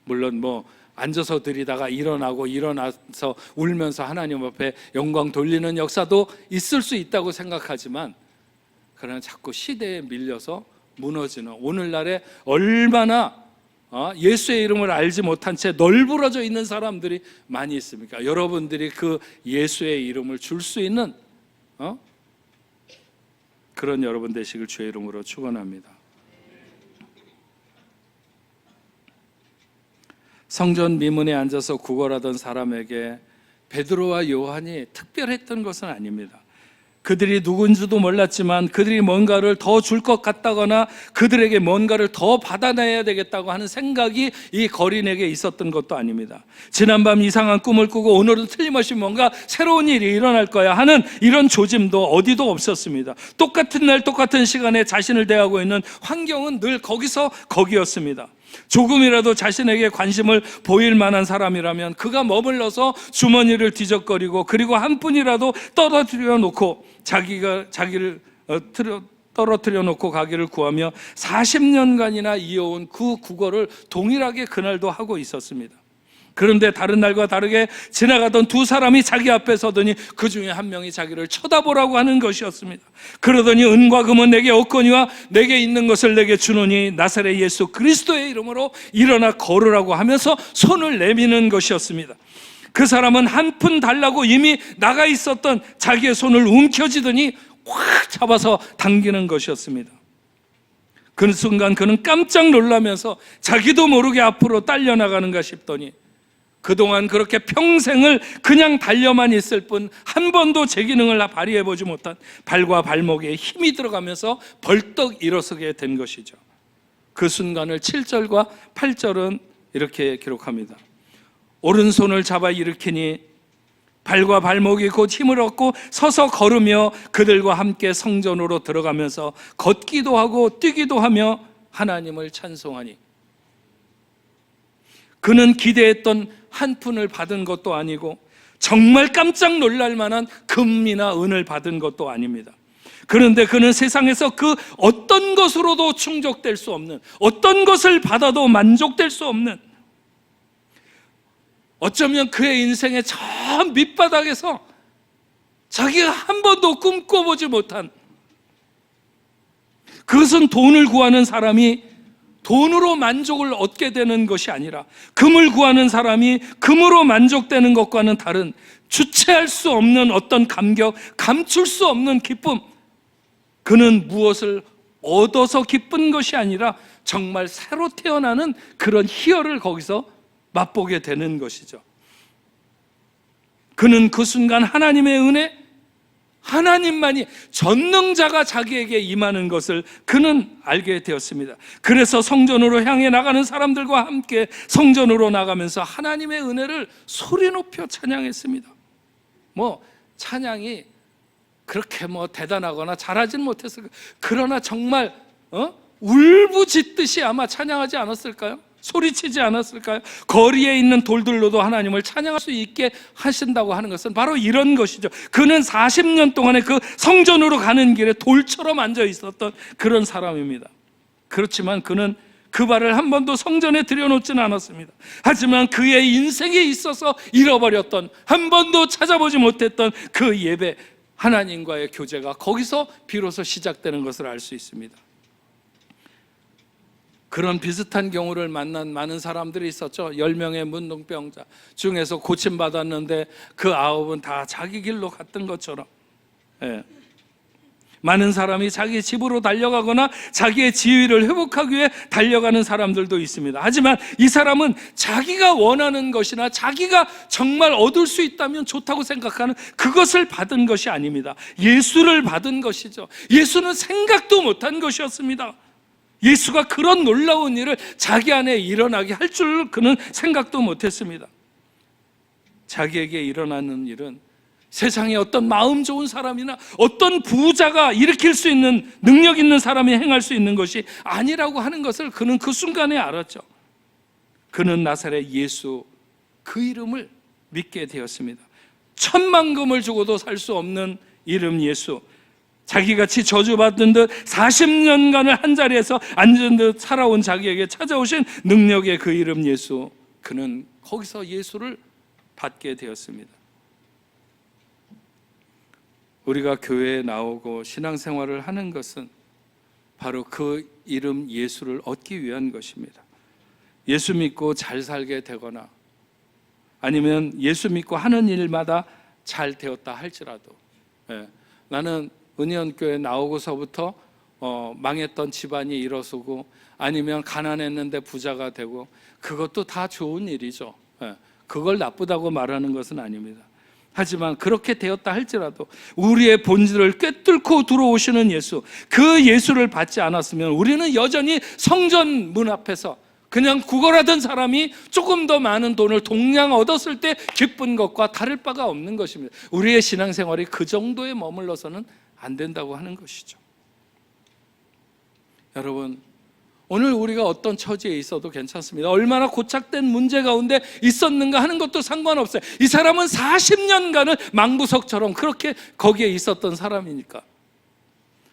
물론 뭐 앉아서 드리다가 일어나서 울면서 하나님 앞에 영광 돌리는 역사도 있을 수 있다고 생각하지만, 그러나 자꾸 시대에 밀려서 무너지는 오늘날에 얼마나 예수의 이름을 알지 못한 채 널브러져 있는 사람들이 많이 있습니까? 여러분들이 그 예수의 이름을 줄 수 있는 그런 여러분 되시길 주의 이름으로 축원합니다. 성전 미문에 앉아서 구걸하던 사람에게 베드로와 요한이 특별했던 것은 아닙니다. 그들이 누군지도 몰랐지만 그들이 뭔가를 더 줄 것 같다거나 그들에게 뭔가를 더 받아내야 되겠다고 하는 생각이 이 거린에게 있었던 것도 아닙니다. 지난밤 이상한 꿈을 꾸고 오늘은 틀림없이 뭔가 새로운 일이 일어날 거야 하는 이런 조짐도 어디도 없었습니다. 똑같은 날 똑같은 시간에 자신을 대하고 있는 환경은 늘 거기였습니다. 조금이라도 자신에게 관심을 보일 만한 사람이라면 그가 머물러서 주머니를 뒤적거리고 그리고 한 푼이라도 떨어뜨려 놓고 자기를 떨어뜨려 놓고 가기를 구하며 40년간이나 이어온 그 구걸을 동일하게 그날도 하고 있었습니다. 그런데 다른 날과 다르게 지나가던 두 사람이 자기 앞에 서더니 그 중에 한 명이 자기를 쳐다보라고 하는 것이었습니다. 그러더니 은과 금은 내게 없거니와 내게 있는 것을 내게 주노니 나사렛 예수 그리스도의 이름으로 일어나 걸으라고 하면서 손을 내미는 것이었습니다. 그 사람은 한 푼 달라고 이미 나가 있었던 자기의 손을 움켜쥐더니 확 잡아서 당기는 것이었습니다. 그 순간 그는 깜짝 놀라면서 자기도 모르게 앞으로 딸려나가는가 싶더니 그동안 그렇게 평생을 그냥 달려만 있을 뿐 한 번도 제 기능을 발휘해보지 못한 발과 발목에 힘이 들어가면서 벌떡 일어서게 된 것이죠. 그 순간을 7절과 8절은 이렇게 기록합니다. 오른손을 잡아 일으키니 발과 발목이 곧 힘을 얻고 서서 걸으며 그들과 함께 성전으로 들어가면서 걷기도 하고 뛰기도 하며 하나님을 찬송하니, 그는 기대했던 한 푼을 받은 것도 아니고 정말 깜짝 놀랄 만한 금이나 은을 받은 것도 아닙니다. 그런데 그는 세상에서 그 어떤 것으로도 충족될 수 없는, 어떤 것을 받아도 만족될 수 없는, 어쩌면 그의 인생의 저 밑바닥에서 자기가 한 번도 꿈꿔보지 못한, 그것은 돈을 구하는 사람이 돈으로 만족을 얻게 되는 것이 아니라 금을 구하는 사람이 금으로 만족되는 것과는 다른 주체할 수 없는 어떤 감격, 감출 수 없는 기쁨, 그는 무엇을 얻어서 기쁜 것이 아니라 정말 새로 태어나는 그런 희열을 거기서 맛보게 되는 것이죠. 그는 그 순간 하나님의 은혜, 하나님만이 전능자가 자기에게 임하는 것을 그는 알게 되었습니다. 그래서 성전으로 향해 나가는 사람들과 함께 성전으로 나가면서 하나님의 은혜를 소리 높여 찬양했습니다. 찬양이 그렇게 대단하거나 잘하진 못했을까요? 그러나 정말 울부짖듯이 아마 찬양하지 않았을까요? 소리치지 않았을까요? 거리에 있는 돌들로도 하나님을 찬양할 수 있게 하신다고 하는 것은 바로 이런 것이죠. 그는 40년 동안에 그 성전으로 가는 길에 돌처럼 앉아 있었던 그런 사람입니다. 그렇지만 그는 그 발을 한 번도 성전에 들여놓지는 않았습니다. 하지만 그의 인생에 있어서 잃어버렸던, 한 번도 찾아보지 못했던 그 예배, 하나님과의 교제가 거기서 비로소 시작되는 것을 알 수 있습니다. 그런 비슷한 경우를 만난 많은 사람들이 있었죠. 10명의 문둥병자 중에서 고침받았는데 그 9은 다 자기 길로 갔던 것처럼, 많은 사람이 자기 집으로 달려가거나 자기의 지위를 회복하기 위해 달려가는 사람들도 있습니다. 하지만 이 사람은 자기가 원하는 것이나 자기가 정말 얻을 수 있다면 좋다고 생각하는 그것을 받은 것이 아닙니다. 예수를 받은 것이죠. 예수는 생각도 못한 것이었습니다. 예수가 그런 놀라운 일을 자기 안에 일어나게 할 줄 그는 생각도 못했습니다. 자기에게 일어나는 일은 세상에 어떤 마음 좋은 사람이나 어떤 부자가 일으킬 수 있는, 능력 있는 사람이 행할 수 있는 것이 아니라고 하는 것을 그는 그 순간에 알았죠. 그는 나사렛 예수, 그 이름을 믿게 되었습니다. 1,000,000금을 주고도 살 수 없는 이름 예수, 자기같이 저주받은 듯 40년간을 한자리에서 앉은 듯 살아온 자기에게 찾아오신 능력의 그 이름 예수, 그는 거기서 예수를 받게 되었습니다. 우리가 교회에 나오고 신앙생활을 하는 것은 바로 그 이름 예수를 얻기 위한 것입니다. 예수 믿고 잘 살게 되거나 아니면 예수 믿고 하는 일마다 잘 되었다 할지라도, 나는 은혜원교회 나오고서부터 망했던 집안이 일어서고 아니면 가난했는데 부자가 되고, 그것도 다 좋은 일이죠. 그걸 나쁘다고 말하는 것은 아닙니다. 하지만 그렇게 되었다 할지라도 우리의 본질을 꿰뚫고 들어오시는 예수, 그 예수를 받지 않았으면 우리는 여전히 성전 문 앞에서 그냥 구걸하던 사람이 조금 더 많은 돈을 동량 얻었을 때 기쁜 것과 다를 바가 없는 것입니다. 우리의 신앙생활이 그 정도에 머물러서는 안 된다고 하는 것이죠. 여러분, 오늘 우리가 어떤 처지에 있어도 괜찮습니다. 얼마나 고착된 문제 가운데 있었는가 하는 것도 상관없어요. 이 사람은 40년간을 망부석처럼 그렇게 거기에 있었던 사람이니까.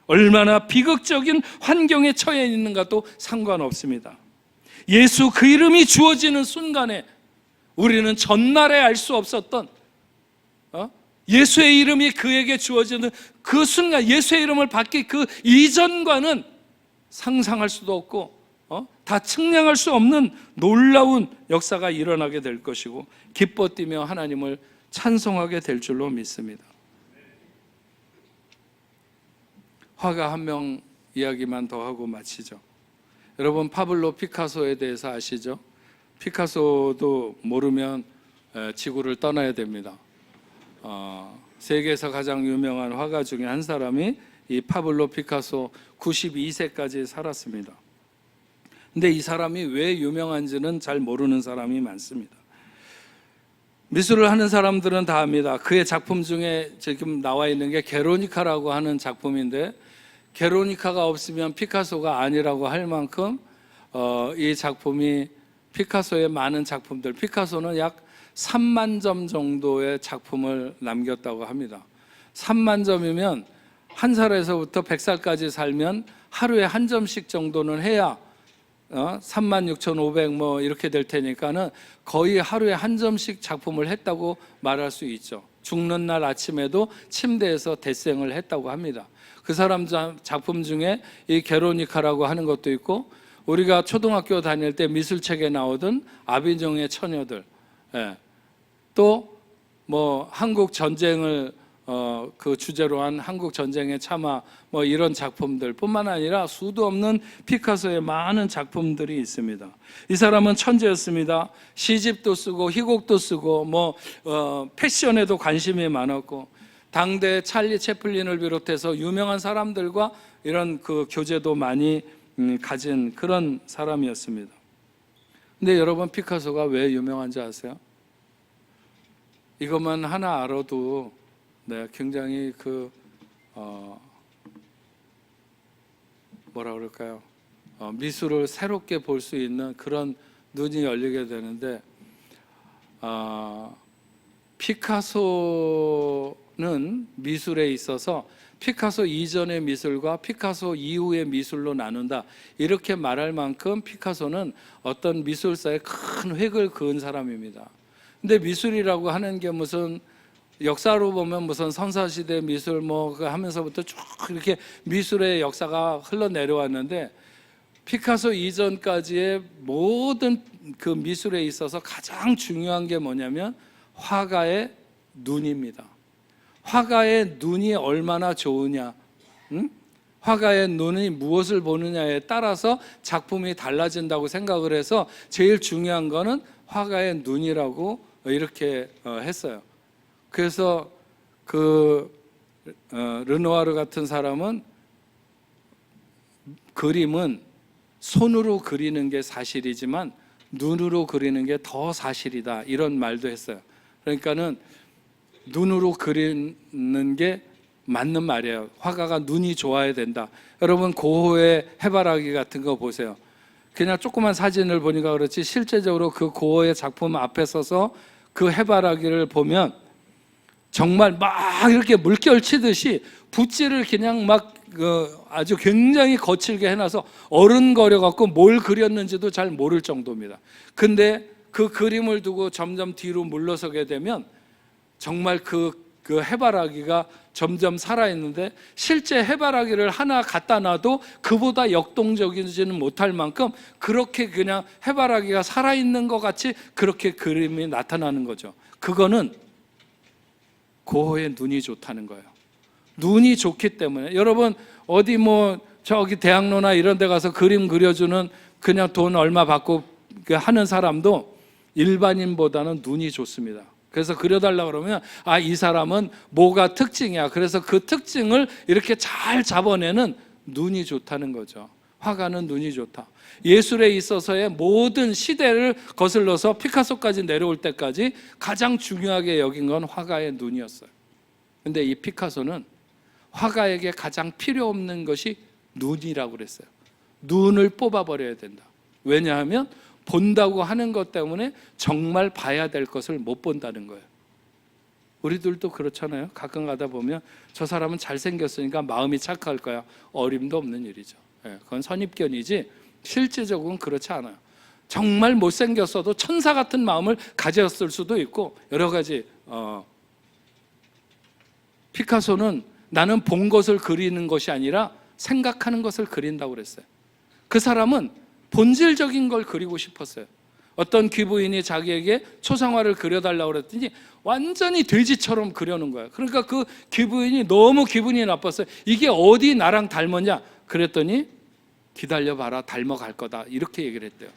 얼마나 비극적인 환경에 처해 있는가도 상관없습니다. 예수 그 이름이 주어지는 순간에 우리는 전날에 알 수 없었던 예수의 이름이 그에게 주어지는 그 순간, 예수의 이름을 받기 그 이전과는 상상할 수도 없고 다 측량할 수 없는 놀라운 역사가 일어나게 될 것이고 기뻐 뛰며 하나님을 찬송하게 될 줄로 믿습니다. 화가 한 명 이야기만 더 하고 마치죠. 여러분, 파블로 피카소에 대해서 아시죠? 피카소도 모르면 지구를 떠나야 됩니다. 세계에서 가장 유명한 화가 중에 한 사람이 이 파블로 피카소 92세까지 살았습니다. 근데 이 사람이 왜 유명한지는 잘 모르는 사람이 많습니다. 미술을 하는 사람들은 다 압니다. 그의 작품 중에 지금 나와 있는 게 게르니카라고 하는 작품인데, 게르니카가 없으면 피카소가 아니라고 할 만큼 이 작품이 피카소의 많은 작품들, 피카소는 약 3만 점 정도의 작품을 남겼다고 합니다. 3만 점이면 1살에서부터 100살까지 살면 하루에 한 점씩 정도는 해야 36,500 뭐 이렇게 될 테니까는 거의 하루에 한 점씩 작품을 했다고 말할 수 있죠. 죽는 날 아침에도 침대에서 대생을 했다고 합니다. 그 사람 작품 중에 이 게르니카라고 하는 것도 있고, 우리가 초등학교 다닐 때 미술책에 나오던 아비뇽의 처녀들, 또 뭐 한국 전쟁을 그 주제로 한 한국 전쟁의 참화, 뭐 이런 작품들 뿐만 아니라 수도 없는 피카소의 많은 작품들이 있습니다. 이 사람은 천재였습니다. 시집도 쓰고 희곡도 쓰고 뭐 패션에도 관심이 많았고, 당대 찰리 채플린을 비롯해서 유명한 사람들과 이런 그 교제도 많이 가진 그런 사람이었습니다. 근데 여러분, 피카소가 왜 유명한지 아세요? 이것만 하나 알아도 굉장히 뭐라 그럴까요? 미술을 새롭게 볼 수 있는 그런 눈이 열리게 되는데, 피카소는 미술에 있어서 피카소 이전의 미술과 피카소 이후의 미술로 나눈다, 이렇게 말할 만큼 피카소는 어떤 미술사에 큰 획을 그은 사람입니다. 근데 미술이라고 하는 게 무슨 역사로 보면 무슨 선사시대 미술 뭐 하면서부터 쭉 이렇게 미술의 역사가 흘러내려왔는데, 피카소 이전까지의 모든 그 미술에 있어서 가장 중요한 게 뭐냐면 화가의 눈입니다. 화가의 눈이 얼마나 좋으냐, 화가의 눈이 무엇을 보느냐에 따라서 작품이 달라진다고 생각을 해서 제일 중요한 거는 화가의 눈이라고 이렇게 했어요. 그래서 르누아르 같은 사람은 그림은 손으로 그리는 게 사실이지만 눈으로 그리는 게 더 사실이다, 이런 말도 했어요. 그러니까는 눈으로 그리는 게 맞는 말이에요. 화가가 눈이 좋아야 된다. 여러분, 고흐의 해바라기 같은 거 보세요. 그냥 조그만 사진을 보니까 그렇지 실제적으로 그 고흐의 작품 앞에 서서 그 해바라기를 보면 정말 막 이렇게 물결 치듯이 붓질을 그냥 막 아주 굉장히 거칠게 해놔서 어른거려 갖고 뭘 그렸는지도 잘 모를 정도입니다. 근데 그 그림을 두고 점점 뒤로 물러서게 되면 정말 그 해바라기가 점점 살아있는데, 실제 해바라기를 하나 갖다 놔도 그보다 역동적이지는 못할 만큼 그렇게 그냥 해바라기가 살아있는 것 같이 그렇게 그림이 나타나는 거죠. 그거는 고흐의 눈이 좋다는 거예요. 눈이 좋기 때문에. 여러분, 어디 뭐 저기 대학로나 이런 데 가서 그림 그려주는 그냥 돈 얼마 받고 하는 사람도 일반인보다는 눈이 좋습니다. 그래서 그려달라고 그러면 이 사람은 뭐가 특징이야. 그래서 그 특징을 이렇게 잘 잡아내는 눈이 좋다는 거죠. 화가는 눈이 좋다. 예술에 있어서의 모든 시대를 거슬러서 피카소까지 내려올 때까지 가장 중요하게 여긴 건 화가의 눈이었어요. 근데 이 피카소는 화가에게 가장 필요 없는 것이 눈이라고 그랬어요. 눈을 뽑아버려야 된다. 왜냐하면 본다고 하는 것 때문에 정말 봐야 될 것을 못 본다는 거예요. 우리들도 그렇잖아요. 가끔 가다 보면 저 사람은 잘생겼으니까 마음이 착할 거야. 어림도 없는 일이죠. 그건 선입견이지 실제적으로는 그렇지 않아요. 정말 못생겼어도 천사 같은 마음을 가졌을 수도 있고 여러 가지. 피카소는 나는 본 것을 그리는 것이 아니라 생각하는 것을 그린다고 그랬어요. 그 사람은 본질적인 걸 그리고 싶었어요. 어떤 귀부인이 자기에게 초상화를 그려달라고 그랬더니 완전히 돼지처럼 그려놓은 거예요. 그러니까 그 귀부인이 너무 기분이 나빴어요. 이게 어디 나랑 닮았냐? 그랬더니 기다려봐라, 닮아갈 거다, 이렇게 얘기를 했대요.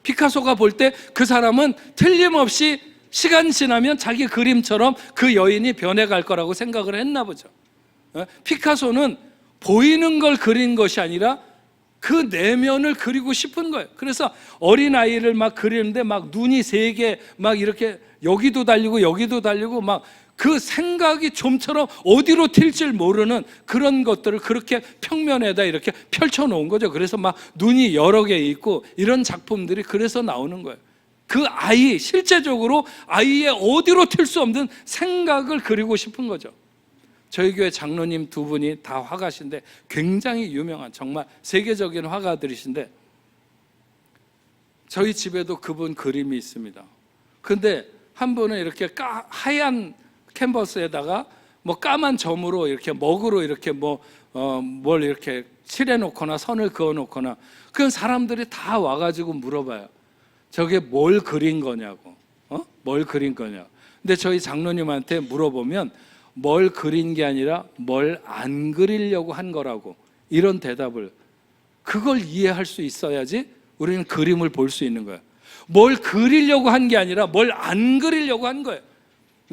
피카소가 볼 때 그 사람은 틀림없이 시간 지나면 자기 그림처럼 그 여인이 변해갈 거라고 생각을 했나 보죠. 피카소는 보이는 걸 그린 것이 아니라 그 내면을 그리고 싶은 거예요. 그래서 어린아이를 막 그리는데 막 눈이 세 개 막 이렇게 여기도 달리고 여기도 달리고 막 그 생각이 좀처럼 어디로 튈지 모르는 그런 것들을 그렇게 평면에다 이렇게 펼쳐 놓은 거죠. 그래서 막 눈이 여러 개 있고 이런 작품들이 그래서 나오는 거예요. 그 아이, 실제적으로 아이의 어디로 튈 수 없는 생각을 그리고 싶은 거죠. 저희 교회 장로님 두 분이 다 화가신데 굉장히 유명한 정말 세계적인 화가들이신데 저희 집에도 그분 그림이 있습니다. 근데 한 분은 이렇게 하얀 캔버스에다가 뭐 까만 점으로 이렇게 먹으로 이렇게 뭘 이렇게 칠해놓거나 선을 그어놓거나 그런 사람들이 다 와가지고 물어봐요. 저게 뭘 그린 거냐고. 뭘 그린 거냐고. 근데 저희 장로님한테 물어보면 뭘 그린 게 아니라 뭘 안 그리려고 한 거라고, 이런 대답을. 그걸 이해할 수 있어야지 우리는 그림을 볼 수 있는 거예요. 뭘 그리려고 한 게 아니라 뭘 안 그리려고 한 거예요.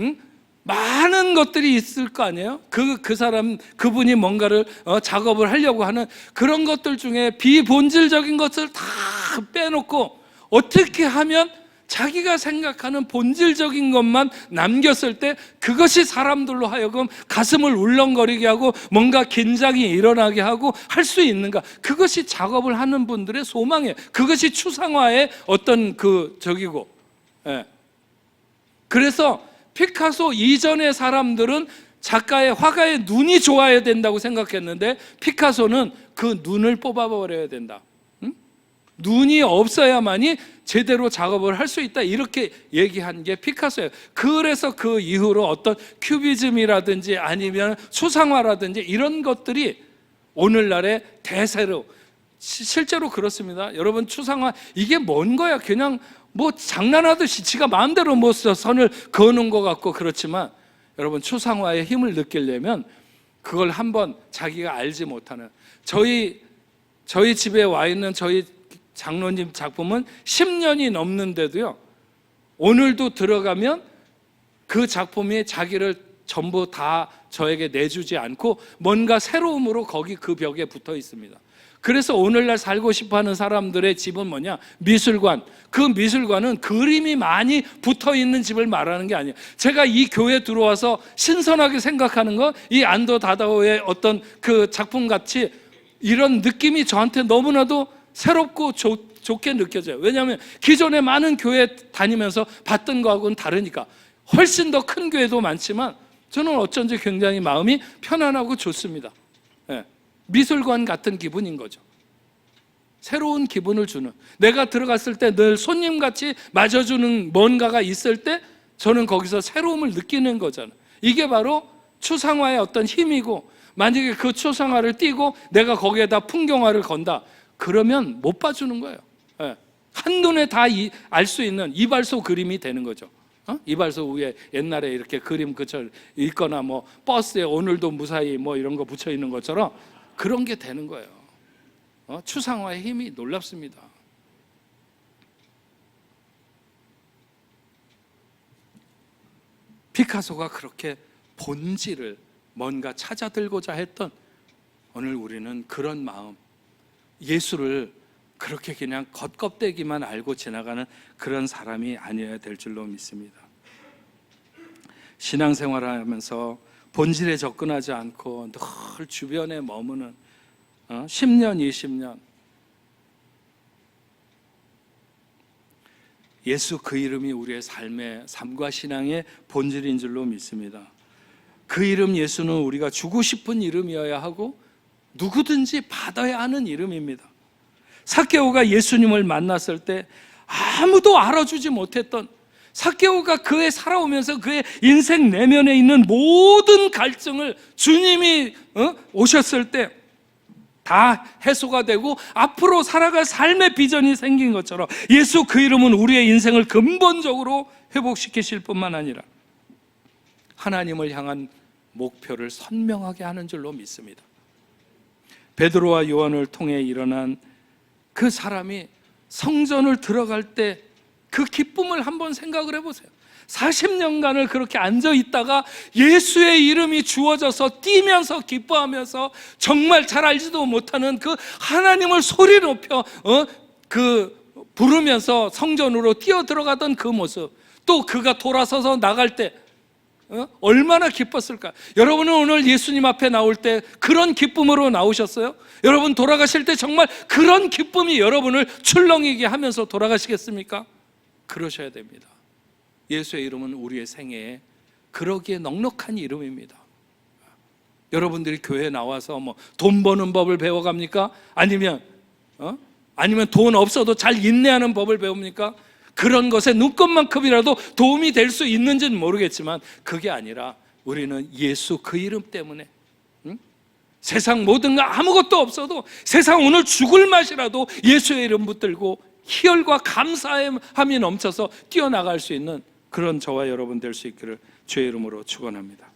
응? 많은 것들이 있을 거 아니에요? 그분이 뭔가를 작업을 하려고 하는 그런 것들 중에 비본질적인 것을 다 빼놓고 어떻게 하면 자기가 생각하는 본질적인 것만 남겼을 때 그것이 사람들로 하여금 가슴을 울렁거리게 하고 뭔가 긴장이 일어나게 하고 할 수 있는가, 그것이 작업을 하는 분들의 소망이에요. 그것이 추상화의 어떤 적이고. 그래서 피카소 이전의 사람들은 작가의, 화가의 눈이 좋아야 된다고 생각했는데 피카소는 그 눈을 뽑아버려야 된다. 눈이 없어야만이 제대로 작업을 할 수 있다, 이렇게 얘기한 게 피카소예요. 그래서 그 이후로 어떤 큐비즘이라든지 아니면 추상화라든지 이런 것들이 오늘날의 대세로, 실제로 그렇습니다. 여러분, 추상화 이게 뭔 거야? 그냥 장난하듯이 지가 마음대로 선을 그어놓은 것 같고 그렇지만, 여러분, 추상화의 힘을 느끼려면 그걸 한번 자기가 알지 못하는, 저희 집에 와 있는 저희 장로님 작품은 10년이 넘는데도요, 오늘도 들어가면 그 작품이 자기를 전부 다 저에게 내주지 않고 뭔가 새로움으로 거기 그 벽에 붙어 있습니다. 그래서 오늘날 살고 싶어하는 사람들의 집은 뭐냐? 미술관. 그 미술관은 그림이 많이 붙어 있는 집을 말하는 게 아니에요. 제가 이 교회에 들어와서 신선하게 생각하는 거, 이 안도 다다오의 어떤 그 작품같이 이런 느낌이 저한테 너무나도 새롭고 좋게 느껴져요. 왜냐하면 기존에 많은 교회 다니면서 봤던 거하고는 다르니까. 훨씬 더 큰 교회도 많지만 저는 어쩐지 굉장히 마음이 편안하고 좋습니다. 미술관 같은 기분인 거죠. 새로운 기분을 주는, 내가 들어갔을 때 늘 손님같이 맞아주는 뭔가가 있을 때 저는 거기서 새로움을 느끼는 거잖아요. 이게 바로 추상화의 어떤 힘이고, 만약에 그 추상화를 띄고 내가 거기에다 풍경화를 건다, 그러면 못 봐주는 거예요. 한눈에 다 알 수 있는 이발소 그림이 되는 거죠. 이발소 위에 옛날에 이렇게 그림 그쳐 있거나 버스에 오늘도 무사히 이런 거 붙여 있는 것처럼 그런 게 되는 거예요. 추상화의 힘이 놀랍습니다. 피카소가 그렇게 본질을 뭔가 찾아들고자 했던, 오늘 우리는 그런 마음, 예수를 그렇게 그냥 겉껍데기만 알고 지나가는 그런 사람이 아니어야 될 줄로 믿습니다. 신앙생활을 하면서 본질에 접근하지 않고 늘 주변에 머무는 10년, 20년, 예수 그 이름이 우리의 삶과 신앙의 본질인 줄로 믿습니다. 그 이름 예수는 우리가 주고 싶은 이름이어야 하고 누구든지 받아야 하는 이름입니다. 삭개오가 예수님을 만났을 때 아무도 알아주지 못했던, 삭개오가 그의 살아오면서 그의 인생 내면에 있는 모든 갈증을 주님이 오셨을 때 다 해소가 되고 앞으로 살아갈 삶의 비전이 생긴 것처럼, 예수 그 이름은 우리의 인생을 근본적으로 회복시키실 뿐만 아니라 하나님을 향한 목표를 선명하게 하는 줄로 믿습니다. 베드로와 요한을 통해 일어난 그 사람이 성전을 들어갈 때 그 기쁨을 한번 생각을 해보세요. 40년간을 그렇게 앉아있다가 예수의 이름이 주어져서 뛰면서 기뻐하면서 정말 잘 알지도 못하는 그 하나님을 소리 높여 부르면서 성전으로 뛰어 들어가던 그 모습, 또 그가 돌아서서 나갈 때 얼마나 기뻤을까. 여러분은 오늘 예수님 앞에 나올 때 그런 기쁨으로 나오셨어요? 여러분 돌아가실 때 정말 그런 기쁨이 여러분을 출렁이게 하면서 돌아가시겠습니까? 그러셔야 됩니다. 예수의 이름은 우리의 생애에 그러기에 넉넉한 이름입니다. 여러분들이 교회에 나와서 돈 버는 법을 배워갑니까? 아니면 돈 없어도 잘 인내하는 법을 배웁니까? 그런 것에 눈꼽만큼이라도 도움이 될 수 있는지는 모르겠지만 그게 아니라 우리는 예수 그 이름 때문에 세상 모든 거 아무것도 없어도, 세상 오늘 죽을 맛이라도 예수의 이름 붙들고 희열과 감사함이 넘쳐서 뛰어나갈 수 있는 그런 저와 여러분 될 수 있기를 주의 이름으로 축원합니다.